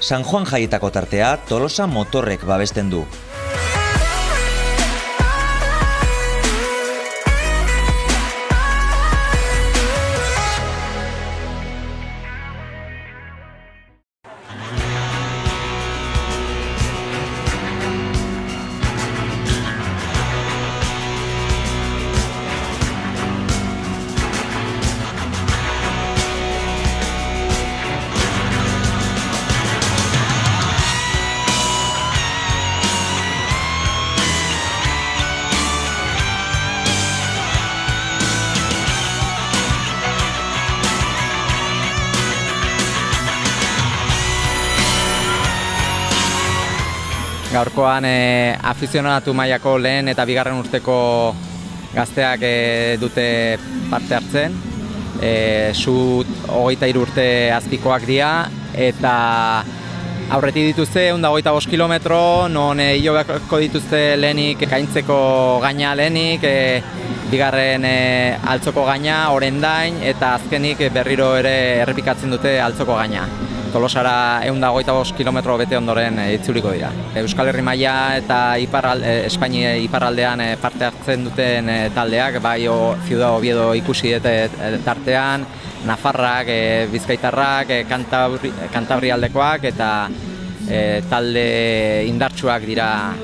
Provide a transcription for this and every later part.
San Juan jaietako tartea Tolosa Motorrek babesten du. Gaurkoan afizionatu mailako lehen eta bigarren urteko gazteak dute parte hartzen. Su 23 urte azpikoak dira eta aurretik dituzte 125 kilometro, non hilobeko dituzte lehenik Gaintzeko gaina lehenik, bigarren Altzoko gaina, Orendain eta azkenik berriro ere errepikatzen dute Altzoko gaina. Tolosara 125 kilometro bete ondoren itzuliko dira. Euskal Herri maila eta Espainia iparraldean parte hartzen duten taldeak, bai Ciudad Oviedo ikusi dute tartean, Nafarrak, Bizkaitarrak, Kantabrialdekoak eta talde indartsuak dira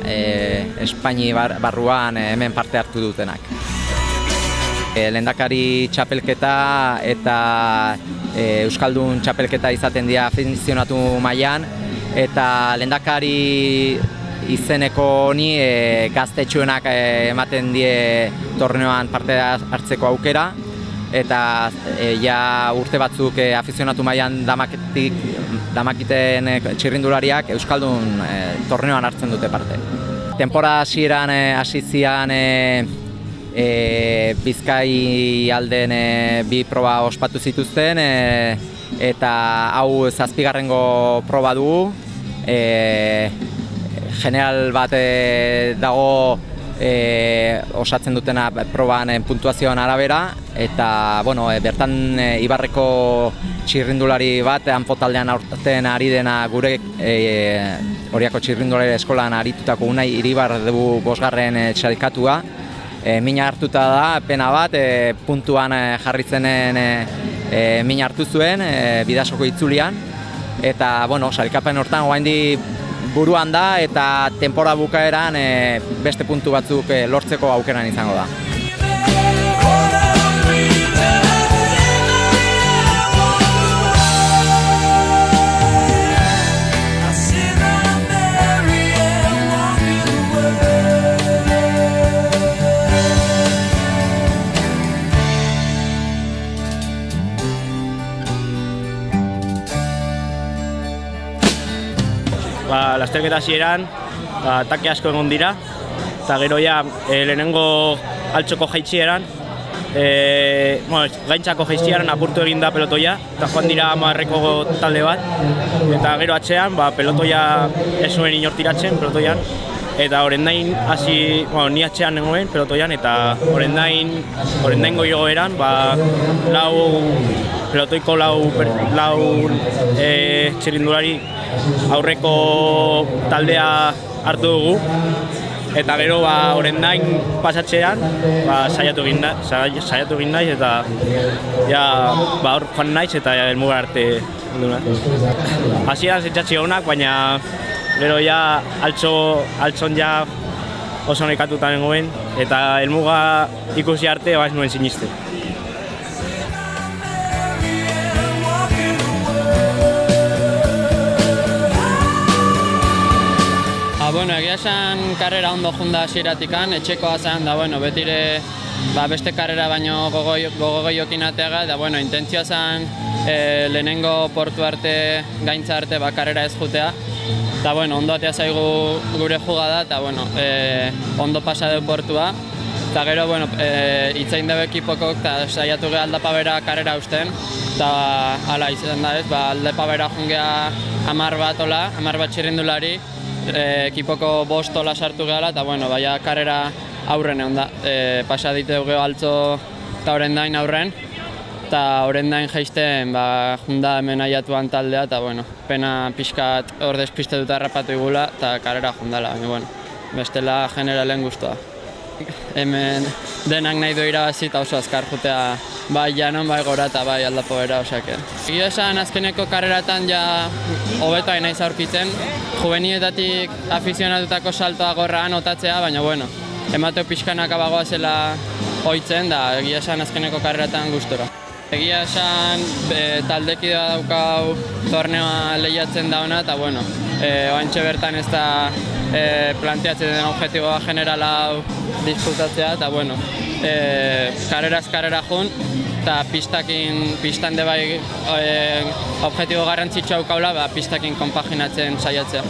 Espainia barruan hemen parte hartu dutenak. Lehendakari txapelketa eta Euskaldun txapelketa izaten dira afizionatu mailan, eta lehendakari izeneko honi gaztetxuenak ematen die torneoan parte hartzeko aukera, eta ja urte batzuk afizionatu mailan damakiten txirrindulariak Euskaldun torneoan hartzen dute parte. Tenpora hasieran hasi zian Bizkai alden bi proba ospatu zituzten, eta hau 7. proba dugu. General bat dago osatzen dutena proban puntuazioan arabera, eta bertan Ibarreko txirrindulari bat hanpo taldean aurten ari dena gure Oriako txirrindulari eskolan aritutako Unai Iribar dugu 5. txalkatua. Mina hartuta da, pena bat, puntuan jarritzenen mina hartu zuen Bidasoko itzulian, eta sailkapen hortan oraindik buruan da eta tenpora bukaeran beste puntu batzuk lortzeko aukeran izango da. Lasterketa hasieran atake asko egon dira, eta gero lehenengo Altzoko jaitsieran, Gaintzako jaitsieran apurtu egin da pelotoia, eta joan dira Marreko talde bat, eta gero atzean pelotoia ez zuen inor tiratzen pelotoian, eta Orendain hasi, ni atzean nengoen pelotoian, eta Orendaingo igoeran, pelotoiko lau txirrindulari aurreko taldea hartu dugu, eta gero Orendain pasatzean saiatu egin naiz, eta hor joan naiz eta helmuga arte duna. Hasieran sentsazio onak, baina gero Altzon oso nekatuta nengoen, eta helmuga ikusi arte ez nuen sinisten. Egia esan karrera ondo junda hasieratikan, etxekoa zen, da betire beste karrera baino gogoiokin ateaga, da intentzioa zen lehenengo portu arte, Gaintza arte karrera ez jutea, eta ondo atea zaigu gure jugada, eta ondo pasa du portua, eta gero itzain dugu ekipokok eta saiatu geha aldapa bera karrera usten, eta hala izan da ez, aldapa bera jungea 10 bat txirrindulari, ekipoko 5 tola sartu gehala, eta karrera aurren egon da. Pasa ditugu Altzo eta Orendain aurren, eta horrendain jaisten junda hemen aiatuan taldea, eta bueno, pena pixkat hor despistetuta errapatu igula, eta karera jundala, baina bueno, bestela generalen guztua. Hemen denak nahi du irabazi eta oso azkar jutea bai janon, bai gora eta bai aldapo bera, osake. Egia esan azkeneko karreratan ja hobeto ari naiz aurkitzen, juvenietatik afizionatutako saltoa gorra notatzea, baina bueno, emateo pixkanaka bagoa zela ohitzen, da egia esan azkeneko karreratan gustora. Egia esan taldekidea daukau torneoa lehiatzen dauna, eta bueno, oantxe bertan ez da planteatzen den objektiboa general hau disputatzea, eta bueno, karreraz karrera jun, eta pistan de bai objektibo garrantzitsua daukaula, pistakin konpaginatzen saiatzea.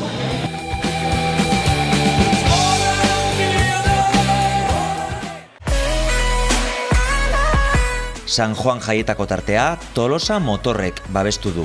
San Juan jaietako tartea Tolosa Motorrek babestu du.